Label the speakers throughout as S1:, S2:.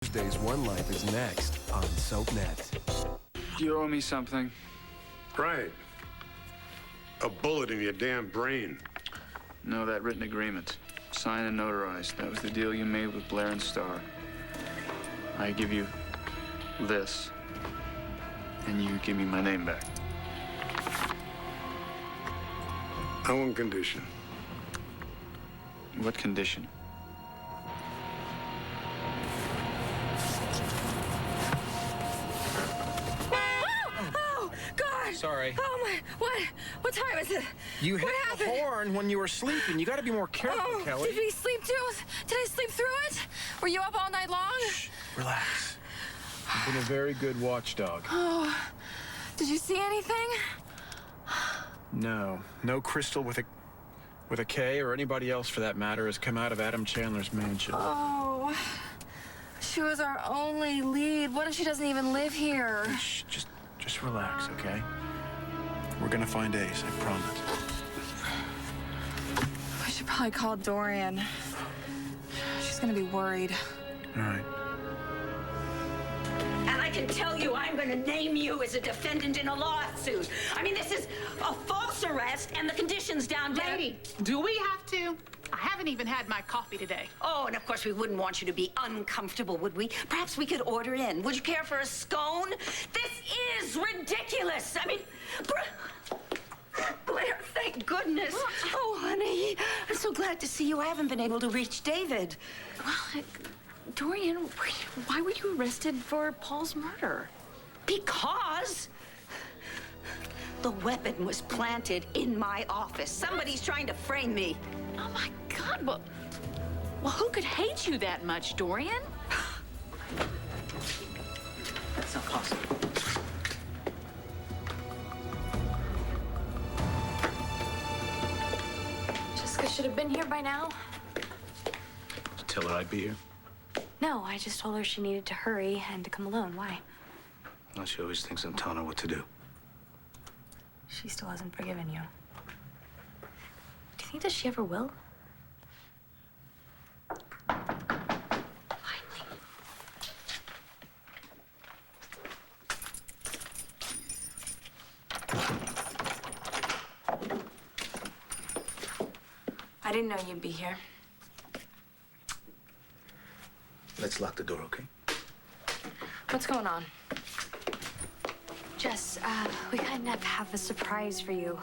S1: Thursday's One Life is next on SoapNet.
S2: You owe me something.
S3: Right. A bullet in your damn brain.
S2: No, that written agreement. Signed and notarized. That was the deal you made with Blair and Starr. I give you this, and you give me my name back.
S3: On one condition.
S2: What condition?
S4: Oh, God!
S5: Sorry.
S4: Oh, my... What time is it?
S5: You hit
S4: What
S5: the
S4: happened?
S5: horn when you were sleeping. You got to be more careful,
S4: Oh,
S5: Kelly.
S4: did we sleep too? Did I sleep through it? Were you up all night long?
S5: Shh, relax. You've been a very good watchdog.
S4: Oh, did you see anything?
S5: No crystal with a K or anybody else for that matter has come out of Adam Chandler's mansion.
S4: Oh, she was our only lead. What if she doesn't even live here?
S5: Shh, just relax, okay? We're gonna find Ace, I promise.
S4: We should probably call Dorian. She's gonna be worried.
S5: All right.
S6: And I can tell you I'm going to name you as a defendant in a lawsuit. I mean, this is a false arrest, and the conditions down there...
S7: Lady, do we have to? I haven't even had my coffee today.
S6: Oh, and of course we wouldn't want you to be uncomfortable, would we? Perhaps we could order in. Would you care for a scone? This is ridiculous. I mean, Blair, thank goodness. Oh, honey, I'm so glad to see you. I haven't been able to reach David.
S4: Well, Dorian, why were you arrested for Paul's murder?
S6: Because the weapon was planted in my office. Somebody's trying to frame me.
S7: Oh, my God. Well, who could hate you that much, Dorian?
S6: That's not possible.
S4: Jessica should have been here by now.
S5: Tell her I'd be here.
S4: No, I just told her she needed to hurry and to come alone. Why?
S5: Well, she always thinks I'm telling her what to do.
S4: She still hasn't forgiven you. Do you think that she ever will? Finally. I didn't know you'd be here.
S5: Let's lock the door, okay?
S4: What's going on? Jess, we kind of have a surprise for you.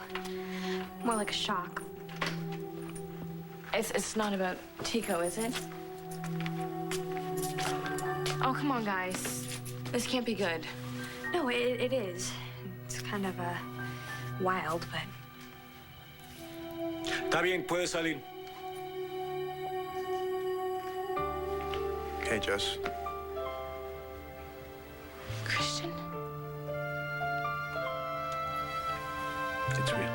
S4: More like a shock. It's not about Tico, is it? Oh, come on, guys. This can't be good. No, it is. It's kind of, wild, but...
S5: Está bien, puedes salir. Okay, Jess.
S4: Christian?
S5: It's real.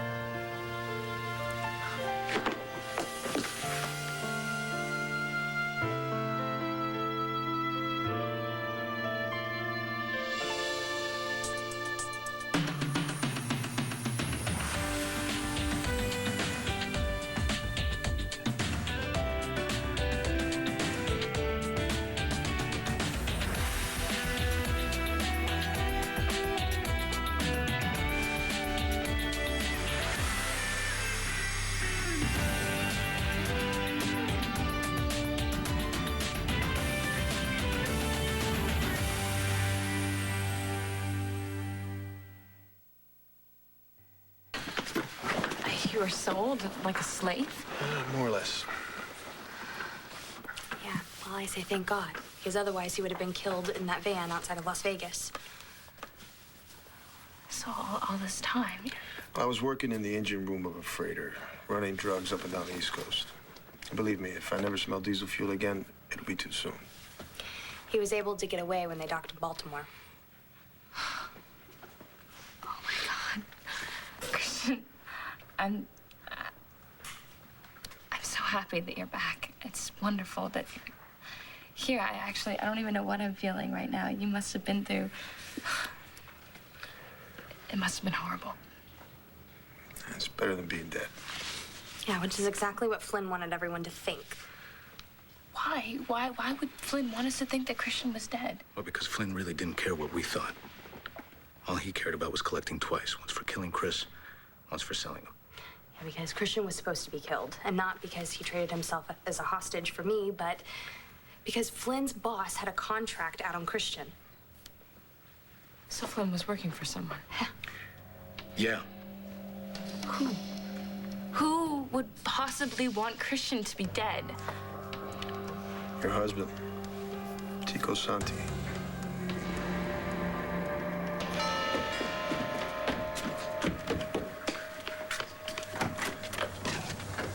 S4: You were sold like a slave?
S5: More or less.
S4: Yeah, well, I say thank God, because otherwise he would have been killed in that van outside of Las Vegas. So all this time?
S8: I was working in the engine room of a freighter, running drugs up and down the East Coast. Believe me, if I never smell diesel fuel again, it'll be too soon.
S4: He was able to get away when they docked in Baltimore. Oh, my God. Christian, I'm so happy that you're back. It's wonderful that you're here. I don't even know what I'm feeling right now. You must have been through... It must have been horrible.
S8: It's better than being dead.
S4: Yeah, which is exactly what Flynn wanted everyone to think.
S7: Why? Why would Flynn want us to think that Christian was dead?
S9: Well, because Flynn really didn't care what we thought. All he cared about was collecting twice. Once for killing Chris, once for selling him.
S4: Yeah, because Christian was supposed to be killed. And not because he traded himself as a hostage for me, but because Flynn's boss had a contract out on Christian.
S7: So Flynn was working for someone.
S9: Yeah.
S7: Who? Who would possibly want Christian to be dead?
S8: Your husband, Tico Santi.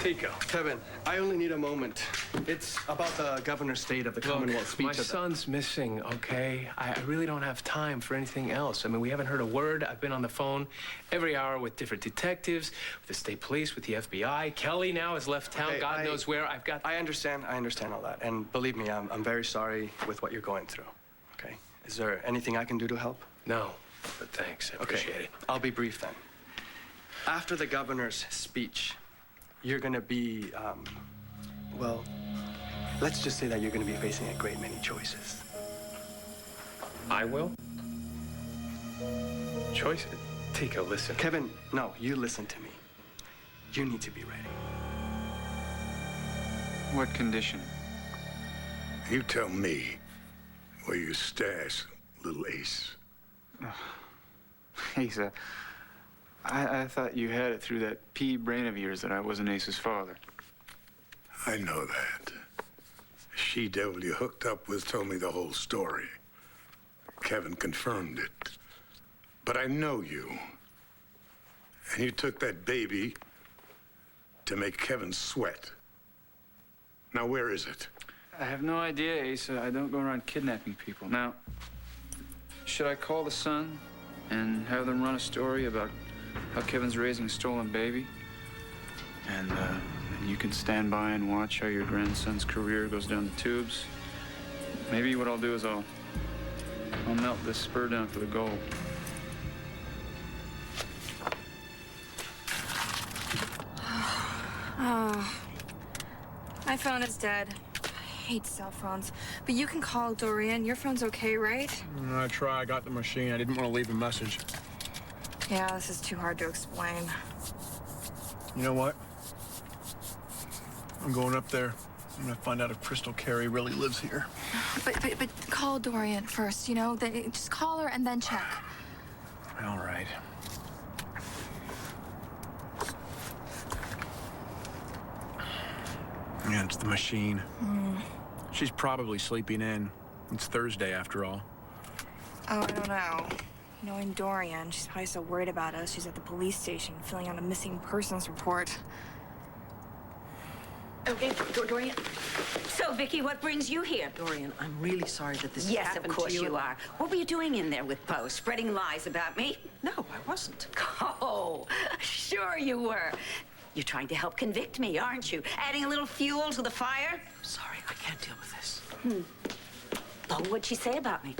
S10: Tico. Kevin, I only need a moment. It's about the governor's state of the Commonwealth speech.
S1: My son's missing, okay? I really don't have time for anything else. I mean, we haven't heard a word. I've been on the phone every hour with different detectives, with the state police, with the FBI. Kelly now has left town,
S10: Okay,
S1: God knows where.
S10: I understand all that. And believe me, I'm very sorry with what you're going through, okay? Is there anything I can do to help?
S1: No, but thanks. I appreciate it.
S10: I'll be brief then. After the governor's speech, you're gonna be, well, let's just say that you're gonna be facing a great many choices.
S1: I will? Choice? Tico, listen.
S10: Kevin, no, you listen to me. You need to be ready.
S2: What condition?
S3: You tell me where you stash little Ace.
S2: Ace, I thought you had it through that pea brain of yours that I wasn't Ace's father.
S3: I know that. She-devil you hooked up with told me the whole story. Kevin confirmed it. But I know you. And you took that baby to make Kevin sweat. Now, where is it?
S2: I have no idea, Ace. I don't go around kidnapping people. Now, should I call the Sun and have them run a story about how Kevin's raising a stolen baby? And you can stand by and watch how your grandson's career goes down the tubes. Maybe what I'll do is I'll melt this spur down for the goal.
S4: My phone is dead. I hate cell phones. But you can call Dorian. Your phone's okay, right?
S5: I try. I got the machine. I didn't want to leave a message.
S4: Yeah, this is too hard to explain.
S5: You know what? I'm going up there. I'm gonna find out if Crystal Carey really lives here.
S11: But call Dorian first, you know? Then just call her and then check.
S5: All right. Yeah, it's the machine. She's probably sleeping in. It's Thursday, after all.
S4: Oh, I don't know. Knowing Dorian, she's probably so worried about us. She's at the police station filling out a missing persons report.
S6: Okay, Dorian. So, Vicky, what brings you here?
S12: Dorian, I'm really sorry that this
S6: Yes,
S12: happened
S6: of course
S12: to you.
S6: you are. What were you doing in there with Poe? Spreading lies about me?
S12: No, I wasn't.
S6: Oh, sure you were. You're trying to help convict me, aren't you? Adding a little fuel to the fire?
S12: Sorry, I can't deal with this.
S6: Oh, what'd she say about me?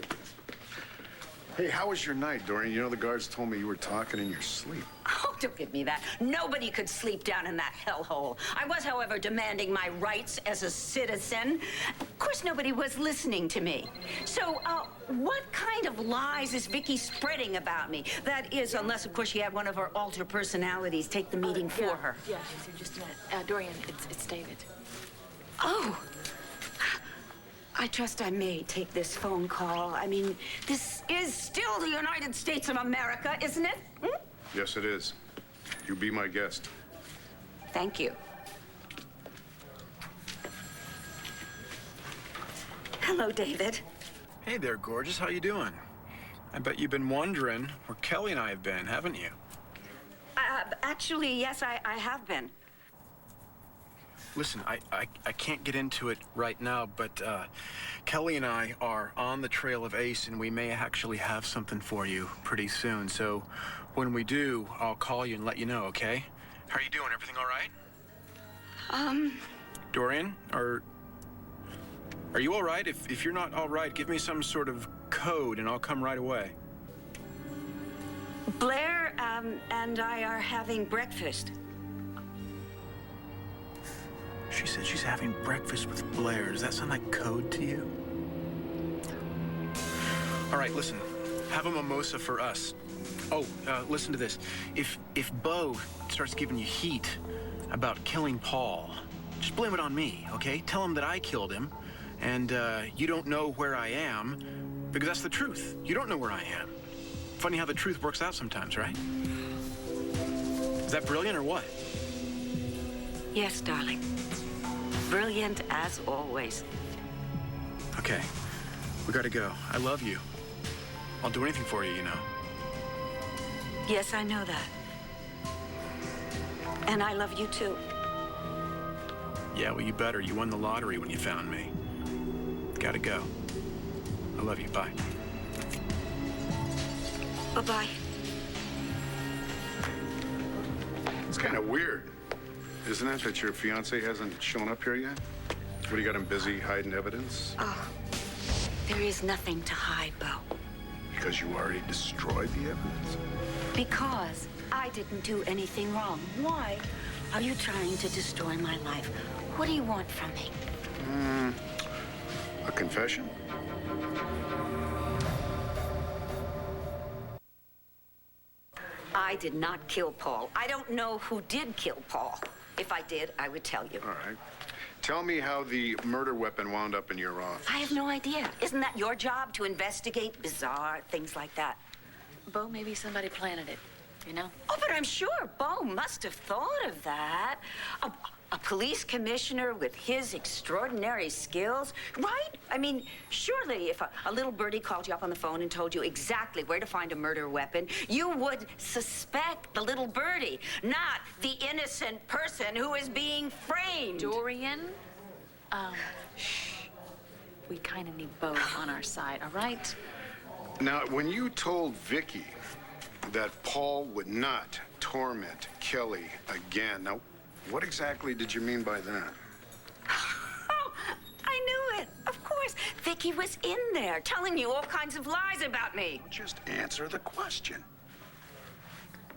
S13: Hey, how was your night, Dorian? You know the guards told me you were talking in your sleep.
S6: Oh, don't give me that. Nobody could sleep down in that hellhole. I was, however, demanding my rights as a citizen. Of course, nobody was listening to me. So, what kind of lies is Vicky spreading about me? That is, unless, of course, she had one of her alter personalities take the meeting for her.
S7: Yeah, just a minute. Dorian, it's David.
S6: Oh. I trust I may take this phone call. I mean, this is still the United States of America, isn't it?
S13: Yes, it is. You be my guest.
S6: Thank you. Hello, David.
S5: Hey there, gorgeous. How you doing? I bet you've been wondering where Kelly and I have been, haven't you?
S6: Actually, yes, I have been.
S5: Listen, I can't get into it right now, but Kelly and I are on the trail of Ace, and we may actually have something for you pretty soon. So when we do, I'll call you and let you know, okay? How are you doing? Everything all right? Dorian, are you all right? If you're not all right, give me some sort of code, and I'll come right away.
S6: Blair and I are having breakfast.
S5: She said she's having breakfast with Blair. Does that sound like code to you? All right, listen. Have a mimosa for us. Oh, listen to this. If Bo starts giving you heat about killing Paul, just blame it on me, okay? Tell him that I killed him, and you don't know where I am, because that's the truth. You don't know where I am. Funny how the truth works out sometimes, right? Is that brilliant or what?
S6: Yes, darling. Brilliant as always.
S5: Okay, we gotta go. I love you. I'll do anything for you, you know.
S6: Yes, I know that. And I love you too.
S5: Yeah, well, you better. You won the lottery when you found me. Gotta go. I love you. Bye.
S6: Bye-bye.
S13: It's kind of weird, isn't it, that your fiancé hasn't shown up here yet? What, do you got him busy hiding evidence?
S6: Oh, there is nothing to hide, Bo.
S13: Because you already destroyed the evidence?
S6: Because I didn't do anything wrong. Why are you trying to destroy my life? What do you want from me?
S13: A confession?
S6: I did not kill Paul. I don't know who did kill Paul. If I did, I would tell you.
S13: All right. Tell me how the murder weapon wound up in your office.
S6: I have no idea. Isn't that your job to investigate bizarre things like that?
S7: Bo, maybe somebody planted it, you know?
S6: Oh, but I'm sure Bo must have thought of that. A police commissioner with his extraordinary skills, right? I mean, surely if a little birdie called you up on the phone and told you exactly where to find a murder weapon, you would suspect the little birdie, not the innocent person who is being framed.
S7: Dorian, shh. We kind of need Bo on our side, all right?
S13: Now, when you told Vicky that Paul would not torment Kelly again, now, what exactly did you mean by that?
S6: Oh, I knew it. Of course. Vicky was in there telling you all kinds of lies about me.
S13: Just answer the question.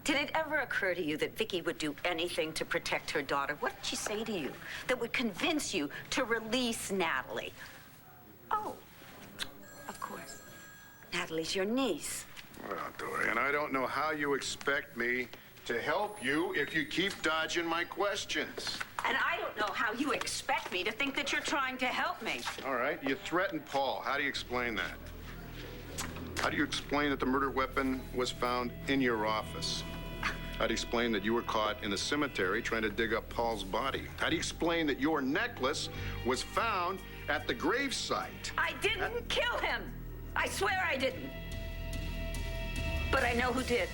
S6: Did it ever occur to you that Vicky would do anything to protect her daughter? What did she say to you that would convince you to release Natalie? Oh, of course. Natalie's your niece.
S13: Well, Dorian, I don't know how you expect me to help you if you keep dodging my questions.
S6: And I don't know how you expect me to think that you're trying to help me.
S13: All right, you threatened Paul. How do you explain that? How do you explain that the murder weapon was found in your office? How do you explain that you were caught in the cemetery trying to dig up Paul's body? How do you explain that your necklace was found at the gravesite?
S6: I didn't kill him. I swear I didn't. But I know who did.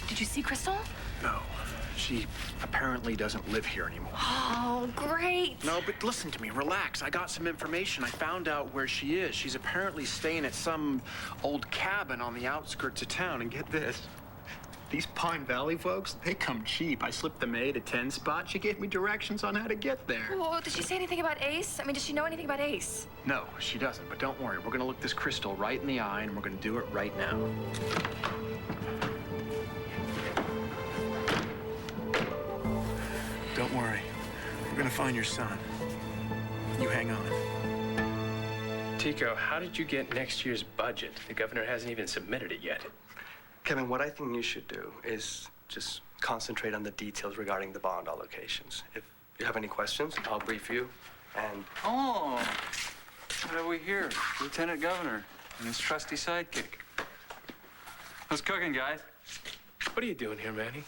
S7: Did you see Crystal?
S5: No. She apparently doesn't live here anymore.
S7: Oh, great.
S5: No, but listen to me. Relax. I got some information. I found out where she is. She's apparently staying at some old cabin on the outskirts of town. And get this. These Pine Valley folks, they come cheap. I slipped the maid a 10 spot. She gave me directions on how to get there.
S11: Well, did she say anything about Ace? I mean, does she know anything about Ace?
S5: No, she doesn't. But don't worry. We're going to look this Crystal right in the eye, and we're going to do it right now. Don't worry. We're going to find your son. You hang on.
S1: Tico, how did you get next year's budget? The governor hasn't even submitted it yet.
S10: Kevin, what I think you should do is just concentrate on the details regarding the bond allocations. If you have any questions, I'll brief you. And
S14: Oh, what have we here? Lieutenant Governor and his trusty sidekick. What's cooking, guys?
S1: What are you doing here, Manny?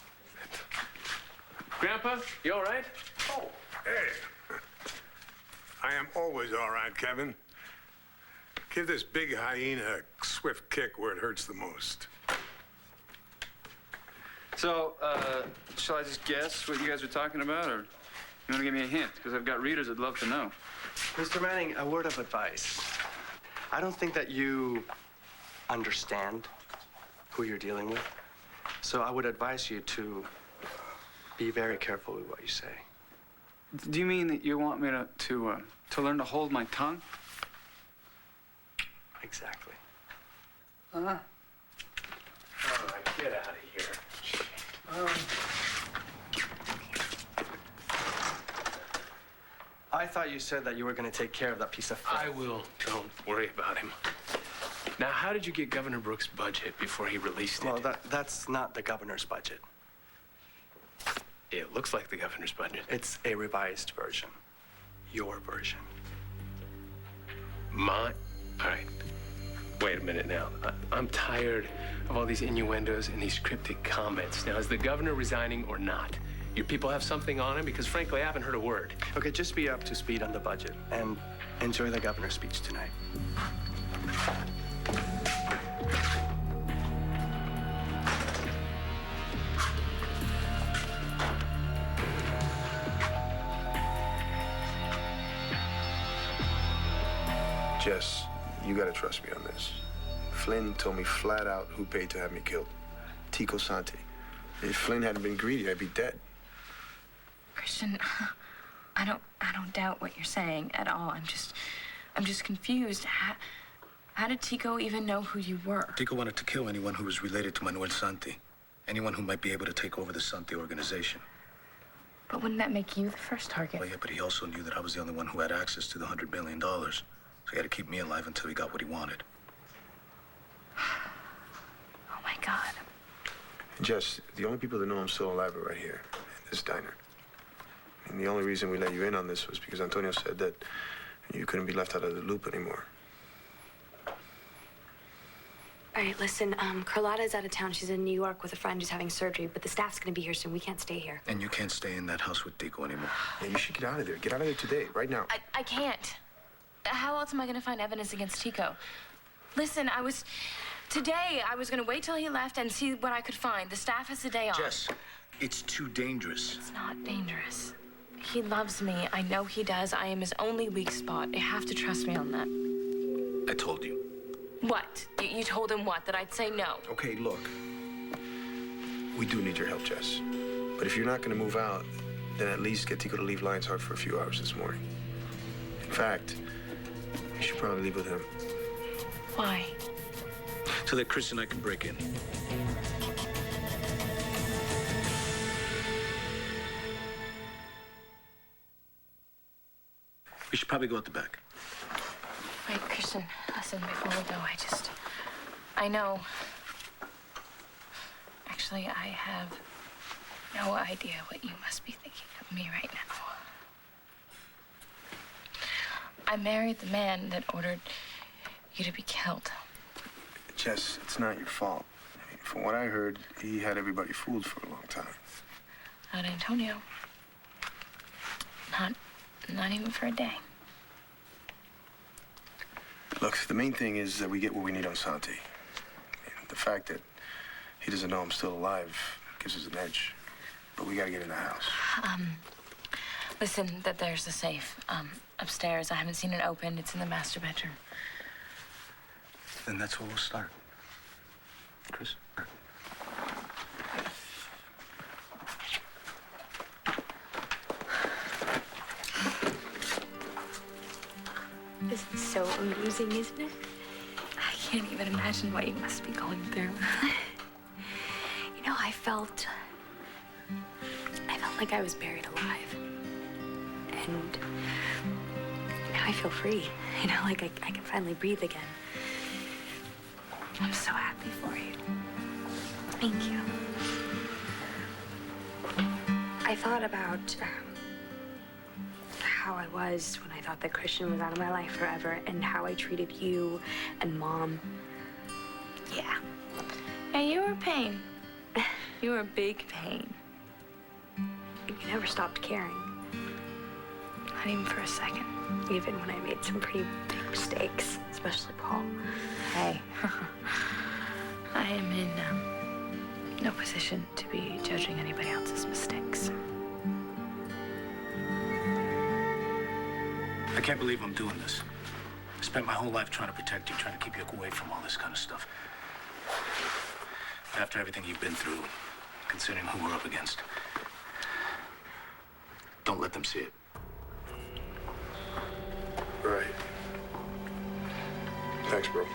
S1: Grandpa, you all right?
S3: Oh, hey. I am always all right, Kevin. Give this big hyena a swift kick where it hurts the most.
S14: So, shall I just guess what you guys are talking about, or you want to give me a hint? Because I've got readers that'd love to know.
S10: Mr. Manning, a word of advice. I don't think that you understand who you're dealing with. So I would advise you to be very careful with what you say.
S14: Do you mean that you want me to learn to hold my tongue?
S10: Exactly.
S1: All right, get out of here.
S10: I thought you said that you were going to take care of that piece of...
S1: I will. Don't worry about him. Now, how did you get Governor Brooks' budget before he released it?
S10: Well, that's not the governor's budget.
S1: It looks like the governor's budget.
S10: It's a revised version. Your version.
S1: All right. Wait a minute now. I'm tired of all these innuendos and these cryptic comments. Now, is the governor resigning or not? Your people have something on him? Because frankly, I haven't heard a word.
S10: Okay, just be up to speed on the budget and enjoy the governor's speech tonight.
S8: Jess, you gotta trust me on this. Flynn told me flat out who paid to have me killed. Tico Santi. If Flynn hadn't been greedy, I'd be dead.
S7: Christian, I don't doubt what you're saying at all. I'm just confused. How did Tico even know who you were?
S9: Tico wanted to kill anyone who was related to Manuel Santi. Anyone who might be able to take over the Santi organization.
S7: But wouldn't that make you the first target?
S9: Well, yeah, but he also knew that I was the only one who had access to the $100 million. So he had to keep me alive until he got what he wanted.
S7: Oh, my God.
S8: Jess, the only people that know I'm still alive are right here, in this diner. And the only reason we let you in on this was because Antonio said that you couldn't be left out of the loop anymore.
S4: All right, listen, Carlotta's out of town. She's in New York with a friend who's having surgery, but the staff's gonna be here soon. We can't stay here.
S9: And you can't stay in that house with Tico anymore.
S8: Yeah, you should get out of there. Get out of there today, right now.
S7: I can't. How else am I gonna find evidence against Tico? Listen, today I was gonna wait till he left and see what I could find. The staff has the day off.
S9: Jess, it's too dangerous.
S7: It's not dangerous. He loves me. I know he does. I am his only weak spot. You have to trust me on that.
S9: I told you.
S7: What? You told him what? That I'd say no?
S8: Okay, look. We do need your help, Jess. But if you're not gonna move out, then at least get Tico to leave Lion's Heart for a few hours this morning. In fact, you should probably leave with him.
S7: Why?
S9: So that Chris and I can break in. We should probably go out the back.
S7: Wait, Christian, listen, before we go, I know. Actually, I have no idea what you must be thinking of me right now. I married the man that ordered you to be killed.
S8: Jess, it's not your fault. I mean, from what I heard, he had everybody fooled for a long time.
S7: Not Antonio. Not even for a day.
S8: Look, the main thing is that we get what we need on Santi. The fact that he doesn't know I'm still alive gives us an edge. But we gotta get in the house.
S7: Listen, that there's the safe, upstairs. I haven't seen it open. It's in the master bedroom.
S9: Then that's where we'll start. Chris?
S4: This is so amusing, isn't it?
S7: I can't even imagine what you must be going through.
S4: You know, I felt like I was buried alive. And now I feel free. You know, like I can finally breathe again. I'm so happy for you. Thank you. I thought about how I was when I thought that Christian was out of my life forever and how I treated you and Mom. Yeah.
S7: Yeah, you were pain. You were a big pain.
S4: You never stopped caring.
S7: Not even for a second.
S4: Even when I made some pretty big mistakes, especially Paul.
S7: Hey. I am in no position to be judging anybody else's mistakes.
S9: I can't believe I'm doing this. I spent my whole life trying to protect you, trying to keep you away from all this kind of stuff. After everything you've been through, considering who we're up against, don't let them see it.
S8: Right. Thanks, bro.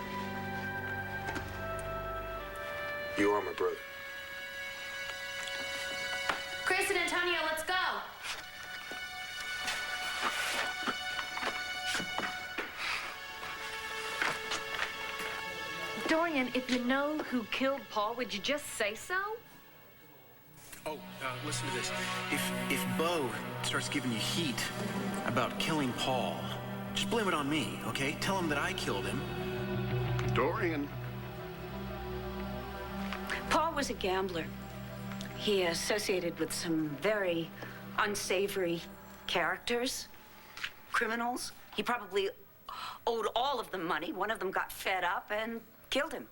S8: You are my brother.
S7: Chris and Antonio, let's go.
S15: Dorian, if you know who killed Paul, would you just say so?
S5: Oh, listen to this. If Bo starts giving you heat about killing Paul, just blame it on me, okay? Tell him that I killed him.
S13: Dorian.
S6: Paul was a gambler. He associated with some very unsavory characters, criminals. He probably owed all of them money. One of them got fed up and killed him.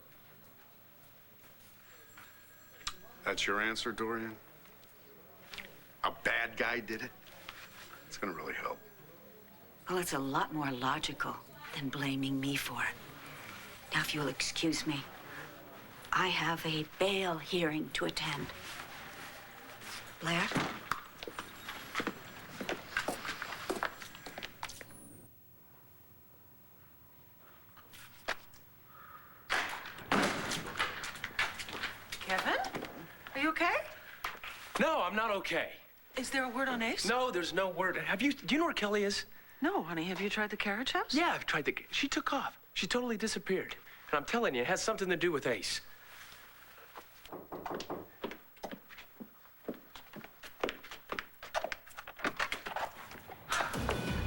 S13: That's your answer, Dorian? A bad guy did it? It's gonna really help.
S6: Well, it's a lot more logical than blaming me for it. Now, if you'll excuse me, I have a bail hearing to attend. Blair?
S12: Kevin? Are you okay?
S1: No, I'm not okay.
S12: Is there a word on Ace?
S1: No, there's no word. Do you know where Kelly is?
S12: No, honey. Have you tried the carriage house?
S1: Yeah, I've tried she took off. She totally disappeared. And I'm telling you, it has something to do with Ace.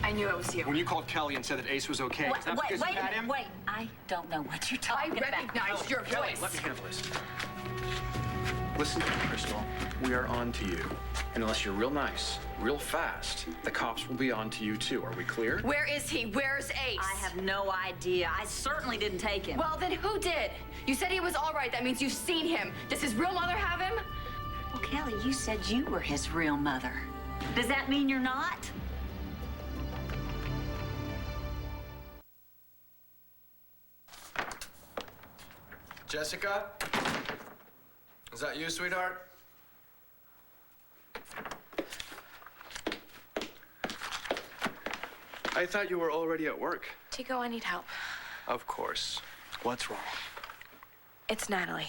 S7: I knew it was you.
S5: When you called Kelly and said that Ace was okay, is that because you had him?
S6: Wait. I don't know what you're talking about.
S7: I recognized your
S5: Kelly,
S7: voice.
S5: let me handle this. Listen to me, Crystal. We are on to you. And unless you're real nice, real fast, the cops will be on to you too. Are we clear?
S7: Where is he? Where's Ace?
S6: I have no idea. I certainly didn't take him.
S7: Well, then who did? You said he was all right. That means you've seen him. Does his real mother have him?
S6: Well, Kelly, you said you were his real mother. Does that mean you're not?
S10: Jessica? Is that you, sweetheart? I thought you were already at work.
S7: Tico, I need help.
S10: Of course. What's wrong?
S7: It's Natalie.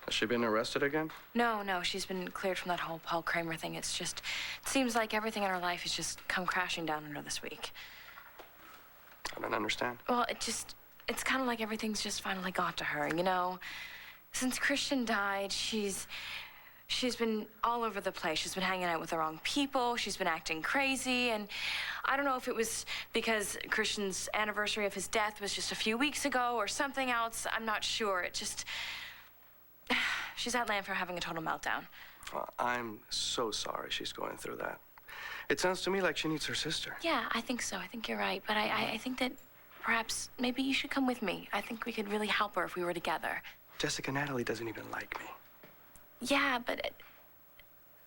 S10: Has she been arrested again?
S7: No, she's been cleared from that whole Paul Kramer thing. It seems like everything in her life has just come crashing down on her this week.
S10: I don't understand.
S7: Well, it's kind of like everything's just finally got to her, you know? Since Christian died, she's been all over the place. She's been hanging out with the wrong people. She's been acting crazy. And I don't know if it was because Christian's anniversary of his death was just a few weeks ago or something else. I'm not sure. She's at land for having a total meltdown.
S10: Well, I'm so sorry she's going through that. It sounds to me like she needs her sister.
S7: Yeah, I think so. I think you're right. But I think that perhaps maybe you should come with me. I think we could really help her if we were together.
S10: Jessica, Natalie doesn't even like me.
S7: Yeah, but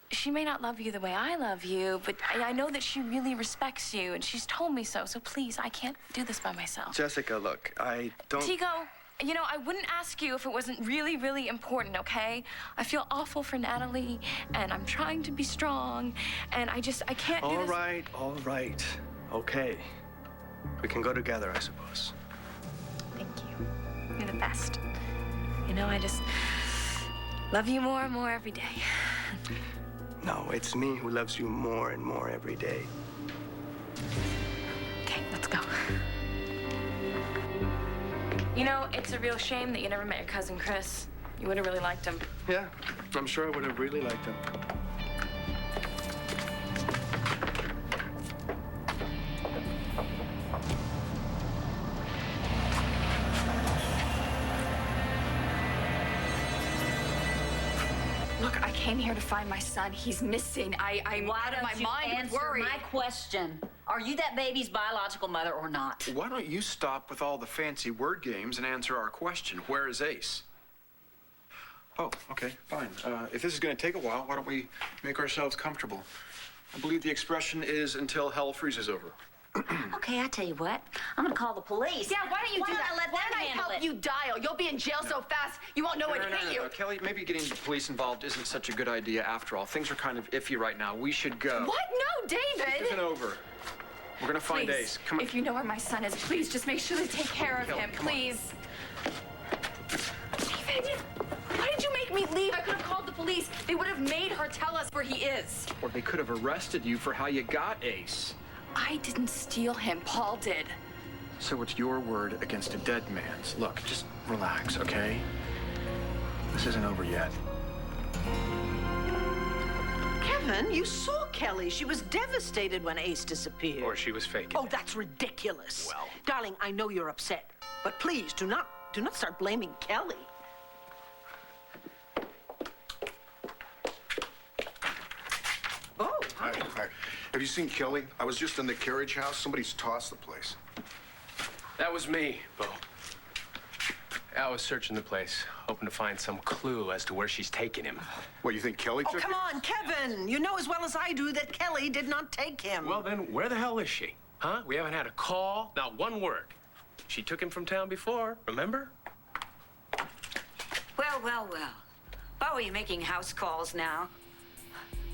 S7: she may not love you the way I love you, but I know that she really respects you, and she's told me so. So please, I can't do this by myself.
S10: Jessica, look, I don't...
S7: Tico, you know, I wouldn't ask you if it wasn't really, really important, okay? I feel awful for Natalie, and I'm trying to be strong, and I can't do this.
S10: All right. Okay. We can go together, I suppose.
S7: Thank you. You're the best. You know, I just love you more and more every day.
S10: No, it's me who loves you more and more every day.
S7: Okay, let's go. You know, it's a real shame that you never met your cousin Chris. You would have really liked him.
S10: Yeah, I'm sure I would have really liked him.
S11: Look, I came here to find my son. He's missing. I'm out of my mind with worry.
S6: My question. Are you that baby's biological mother or not?
S5: Why don't you stop with all the fancy word games and answer our question? Where is Ace? Oh, okay, fine. If this is going to take a while, why don't we make ourselves comfortable? I believe the expression is until hell freezes over.
S6: Okay, I tell you what. I'm gonna call the police.
S11: Yeah, why don't you do that?
S6: I let
S11: Why
S6: them
S11: don't I
S6: handle
S11: help
S6: it?
S11: you dial? You'll be in jail so fast you won't know it hit you.
S5: Kelly, maybe getting the police involved isn't such a good idea after all. Things are kind of iffy right now. We should go.
S11: What? No, David.
S5: This isn't over. We're gonna find
S11: Please,
S5: Ace. Come on.
S11: if you know where my son is, please just make sure to take care of
S5: Kelly,
S11: him,
S5: come on.
S11: please. David, why did you make me leave? I could have called the police. They would have made her tell us where he is.
S5: Or they could have arrested you for how you got Ace.
S11: I didn't steal him. Paul did.
S5: So it's your word against a dead man's. Look, just relax, okay? This isn't over yet.
S12: Kevin, you saw Kelly. She was devastated when Ace disappeared.
S1: Or she was faking
S12: Oh,
S1: it.
S12: that's ridiculous.
S1: Well.
S12: Darling, I know you're upset, but please do not start blaming Kelly. Oh, hi.
S13: Hi. Have you seen Kelly? I was just in the carriage house. Somebody's tossed the place.
S1: That was me, Bo. I was searching the place, hoping to find some clue as to where she's taking him.
S13: What, you think Kelly
S12: Oh,
S13: took
S12: come
S13: it?
S12: on, Kevin. You know as well as I do that Kelly did not take him.
S1: Well, then, where the hell is she? Huh? We haven't had a call, not one word. She took him from town before, remember?
S6: Well, well, well. Bo, are you making house calls now?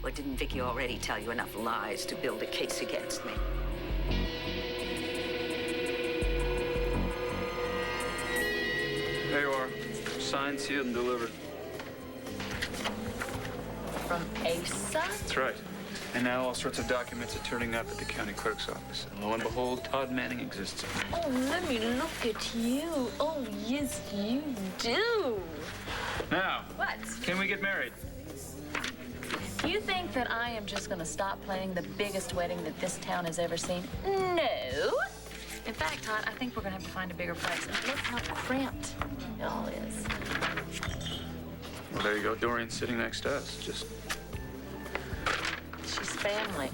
S6: Or didn't Vicky already tell you enough lies to build a case against me?
S14: There you are. Signed, sealed, and delivered.
S15: From Asa?
S14: That's right. And now all sorts of documents are turning up at the county clerk's office. And lo and behold, Todd Manning exists.
S15: Oh, let me look at you. Oh, yes, you do.
S14: Now,
S15: What?
S14: can we get married?
S15: You think that I am just gonna stop planning the biggest wedding that this town has ever seen? No. In fact, Todd, I think we're gonna have to find a bigger place. And look how cramped it all is.
S14: Well, there you go. Dorian's sitting next to us. Just,
S15: She's family.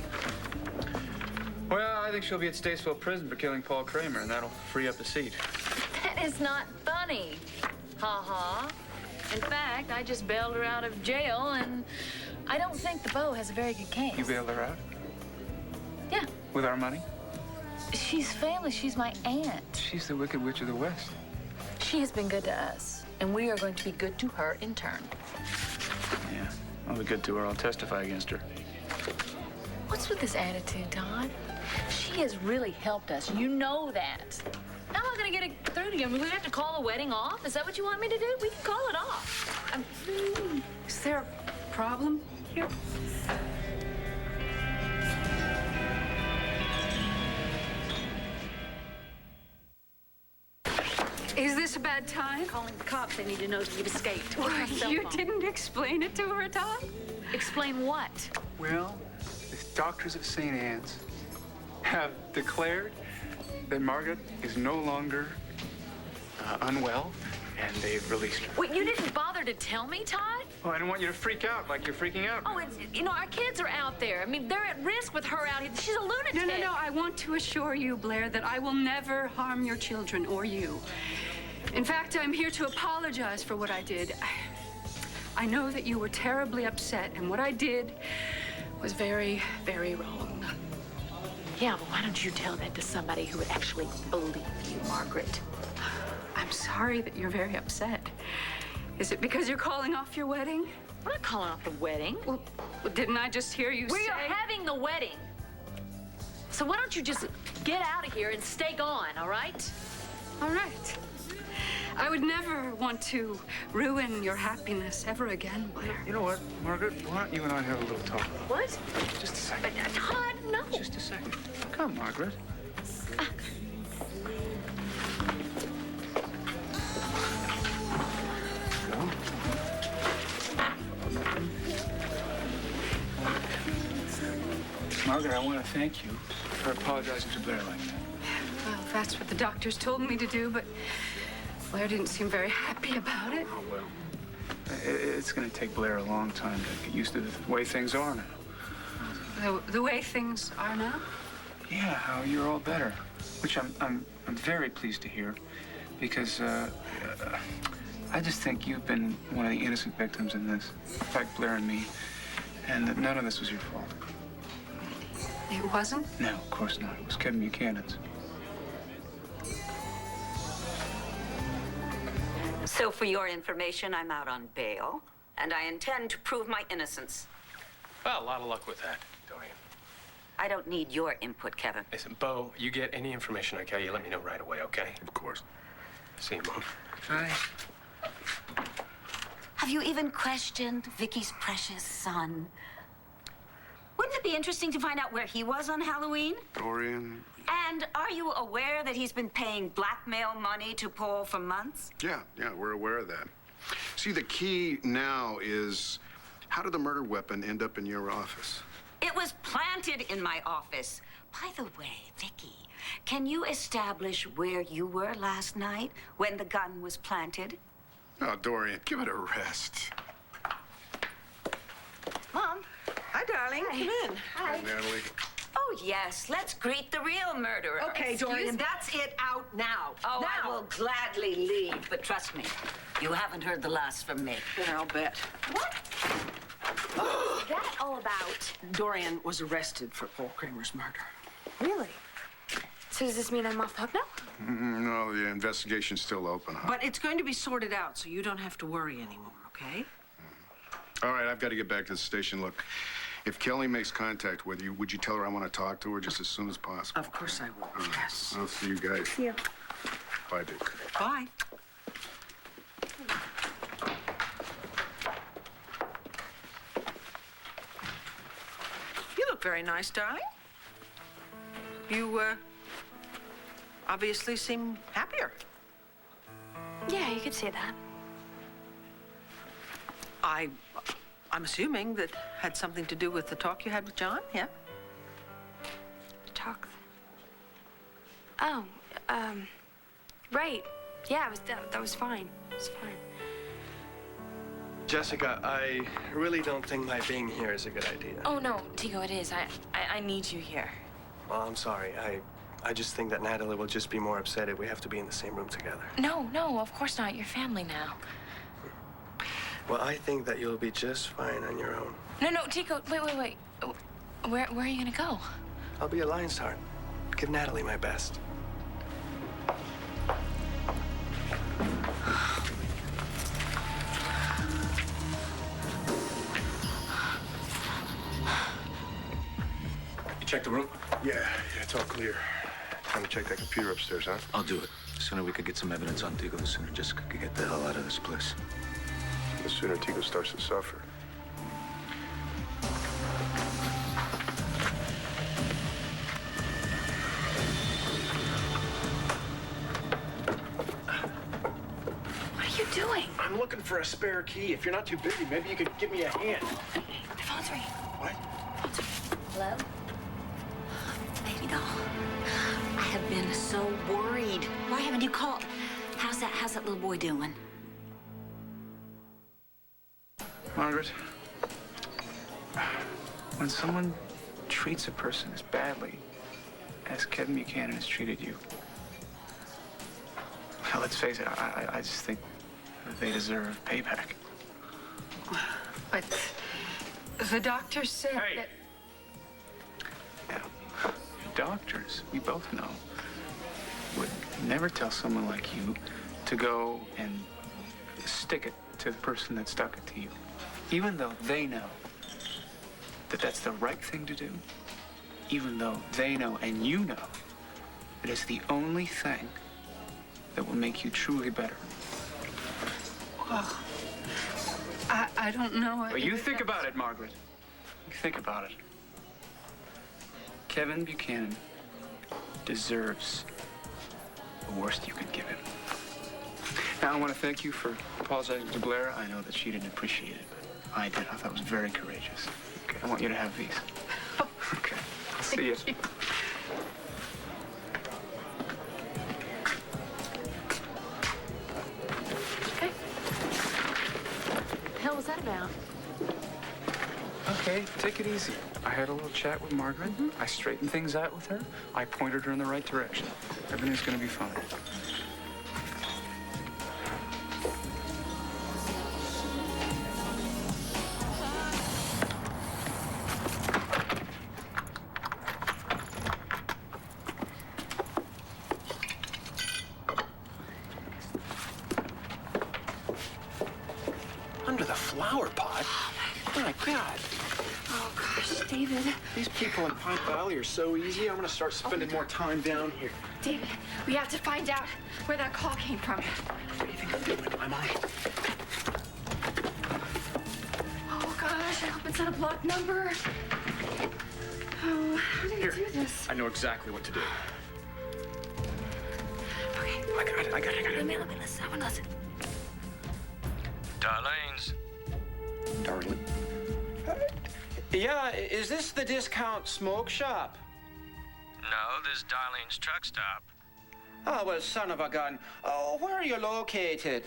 S14: well, I think she'll be at Statesville Prison for killing Paul Kramer, and that'll free up a seat.
S15: That is not funny. Ha-ha. In fact, I just bailed her out of jail, and I don't think the Beau has a very good case.
S14: You bailed her out?
S15: Yeah.
S14: With our money?
S15: She's family. She's my aunt.
S14: She's the Wicked Witch of the West.
S15: She has been good to us, and we are going to be good to her in turn.
S14: Yeah, I'll be good to her. I'll testify against her.
S15: What's with this attitude, Todd? She has really helped us. You know that. How am I going to get it through to you? I mean, we have to call the wedding off? Is that what you want me to do? We can call it off.
S11: Is there a problem here? Is this a bad time?
S15: Calling the cops. They need to know that you've escaped.
S11: Well, you didn't explain it to her, Todd?
S15: Explain what?
S14: Well, the doctors of St. Anne's have declared that Margaret is no longer unwell, and they've released her.
S15: Wait, you didn't bother to tell me, Todd?
S14: Oh, I don't want you to freak out like you're freaking out.
S15: Oh, it's, you know, our kids are out there. I mean, they're at risk with her out here. She's a lunatic.
S11: No. I want to assure you, Blair, that I will never harm your children or you. In fact, I'm here to apologize for what I did. I know that you were terribly upset, and what I did was very, very wrong.
S15: Yeah, but why don't you tell that to somebody who would actually believe you, Margaret?
S11: I'm sorry that you're very upset. Is it because you're calling off your wedding?
S15: I'm not calling off the wedding.
S11: Well, didn't I just hear you say...
S15: We are having the wedding. So why don't you just get out of here and stay gone, all right?
S11: All right. I would never want to ruin your happiness ever again, Blair.
S14: You know what, Margaret? Why don't you and I have a little talk?
S15: What?
S14: Just a second.
S15: Todd, no.
S14: Just a second. Come, Margaret. Margaret, I want to thank you for apologizing to Blair like that.
S11: Well, that's what the doctors told me to do, but Blair didn't seem very happy about it.
S14: Oh, well. It's going to take Blair a long time to get used to the way things are now.
S11: The way things are now?
S14: Yeah, how you're all better, which I'm very pleased to hear, because I just think you've been one of the innocent victims in this, like Blair and me, and that none of this was your fault.
S11: It wasn't?
S14: No, of course not. It was Kevin Buchanan's.
S6: So for your information, I'm out on bail, and I intend to prove my innocence.
S1: Well, a lot of luck with that, Dorian.
S6: I don't need your input, Kevin.
S1: Listen, Bo, you get any information I tell you, let me know right away, okay?
S13: Of course.
S1: See you, Mom.
S14: Hi.
S6: Have you even questioned Vicky's precious son? Wouldn't it be interesting to find out where he was on Halloween?
S13: Dorian,
S6: And are you aware that he's been paying blackmail money to Paul for months?
S13: Yeah, we're aware of that. See, the key now is, how did the murder weapon end up in your office?
S6: It was planted in my office. By the way, Vicky, can you establish where you were last night when the gun was planted?
S13: Oh, Dorian, give it a rest.
S12: Mom. Hi, darling.
S6: Hi.
S12: Come in.
S13: Hi, Natalie.
S6: Oh, yes. Let's greet the real murderer.
S12: Okay,
S6: Excuse
S12: Dorian,
S6: me.
S12: that's it. Out now.
S6: Oh,
S12: now.
S6: I will gladly leave, but trust me, you haven't heard the last from me.
S12: Yeah, I'll bet.
S4: What? What's that all about?
S12: Dorian was arrested for Paul Kramer's murder.
S4: Really? So does this mean I'm off the hook now?
S13: No, the investigation's still open, huh?
S12: But it's going to be sorted out, so you don't have to worry anymore, okay?
S13: All right, I've got to get back to the station. Look, if Kelly makes contact with you, would you tell her I want to talk to her just as soon as possible?
S12: Of course I will. Yes.
S13: I'll see you guys.
S4: See you.
S13: Bye, Duke.
S12: Bye. You look very nice, darling. You, obviously seem happier.
S4: Yeah, you could say that.
S12: I'm assuming that had something to do with the talk you had with John, yeah?
S4: Talk. Oh, right. Yeah, that was fine. It was fine.
S10: Jessica, I really don't think my being here is a good idea.
S7: Oh, no, Tico, it is. I need you here.
S10: Well, I'm sorry. I just think that Natalie will just be more upset if we have to be in the same room together.
S7: No, of course not. You're family now.
S10: Well, I think that you'll be just fine on your own.
S7: No, Tico, wait. Where are you gonna go?
S10: I'll be a lion's heart. Give Natalie my best.
S9: You checked the room?
S13: Yeah, it's all clear. Time to check that computer upstairs, huh?
S9: I'll do it. The sooner we could get some evidence on Tico, the sooner Jessica could get the hell out of this place.
S13: The sooner Tico starts to suffer.
S7: What are you doing?
S5: I'm looking for a spare key. If you're not too busy, maybe you could give me a hand.
S7: My phone's ringing.
S5: What?
S6: Hello? Baby doll, I have been so worried. Why haven't you called? How's that little boy doing?
S14: Margaret, when someone treats a person as badly as Kevin Buchanan has treated you, well, let's face it, I just think that they deserve payback.
S11: But the doctor said that...
S14: Now, doctors, we both know, would never tell someone like you to go and stick it to the person that stuck it to you. Even though they know that that's the right thing to do, even though they know and you know that it's the only thing that will make you truly better.
S11: Well, I don't know.
S14: But you think about it, Margaret. You think about it. Kevin Buchanan deserves the worst you could give him. Now, I want to thank you for apologizing to Blair. I know that she didn't appreciate it, but I did. I thought it was very courageous. Okay, I want you to have these. Okay, I'll see you.
S7: Okay. What the hell was that about?
S14: Okay, take it easy. I had a little chat with Margaret. I straightened things out with her. I pointed her in the right direction. Everything's gonna be fine.
S5: Under the flower pot? Oh, my God.
S4: Oh, gosh, David.
S5: These people in Pine Valley are so easy. I'm gonna start spending more time down here.
S11: David, we have to find out where that call came from.
S5: What do you think I'm doing? Am I?
S11: Oh, gosh, I hope it's not a blocked number. Oh, how do you
S5: Here.
S11: do this?
S5: I know exactly what to do. I got it.
S7: Let me listen. I want to listen.
S16: Darlene's.
S5: Darling. Yeah, is this the discount smoke shop?
S16: No, this is Darlene's truck stop.
S5: Oh, well, son of a gun. Oh, where are you located?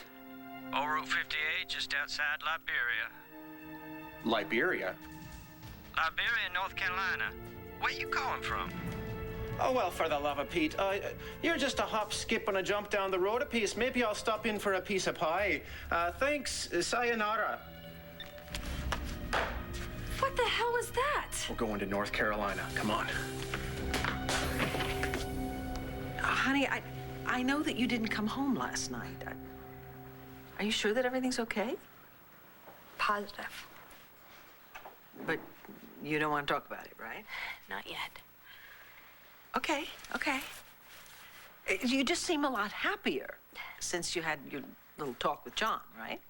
S16: Old Route 58, just outside Liberia.
S5: Liberia?
S16: Liberia, North Carolina. Where you calling from?
S5: Oh, well, for the love of Pete, you're just a hop, skip, and a jump down the road a piece. Maybe I'll stop in for a piece of pie. Thanks. Sayonara.
S7: What the hell was that?
S5: We're going to North Carolina. Come on.
S12: Honey, I know that you didn't come home last night. Are you sure that everything's okay?
S4: Positive.
S12: But you don't want to talk about it, right?
S4: Not yet.
S12: Okay. You just seem a lot happier since you had your little talk with John, right?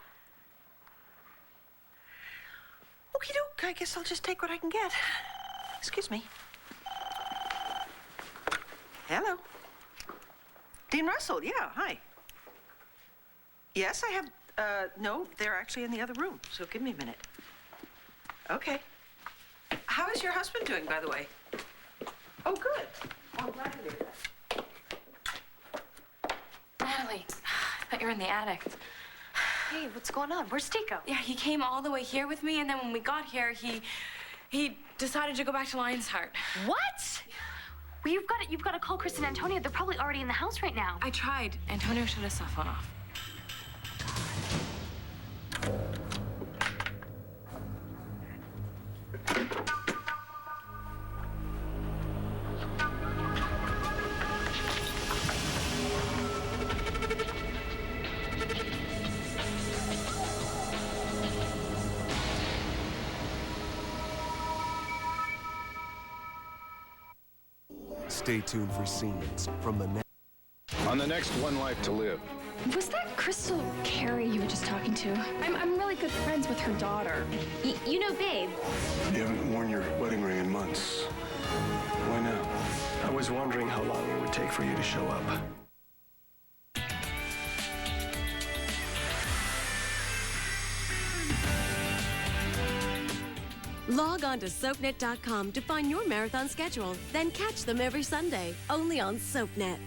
S12: Okie doke, I guess I'll just take what I can get. Excuse me. Hello. Dean Russell, yeah, hi. Yes, I have, no, they're actually in the other room, so give me a minute. Okay. How is your husband doing, by the way? Oh, good. Oh, I'm glad to hear that.
S7: Natalie, I thought you were in the attic.
S4: Hey, what's going on? Where's Tico?
S7: Yeah, he came all the way here with me, and then when we got here, he decided to go back to Lion's Heart.
S4: What? Well, you've got to call Chris and Antonio. They're probably already in the house right now.
S7: I tried. Antonio shut his cell phone off.
S17: Stay tuned for scenes from the next.
S13: On the next One Life to Live.
S18: Was that Crystal Carey you were just talking to? I'm really good friends with her daughter. You know Babe.
S10: You haven't worn your wedding ring in months. Why now? I was wondering how long it would take for you to show up.
S19: Log on to SoapNet.com to find your marathon schedule. Then catch them every Sunday, only on SoapNet.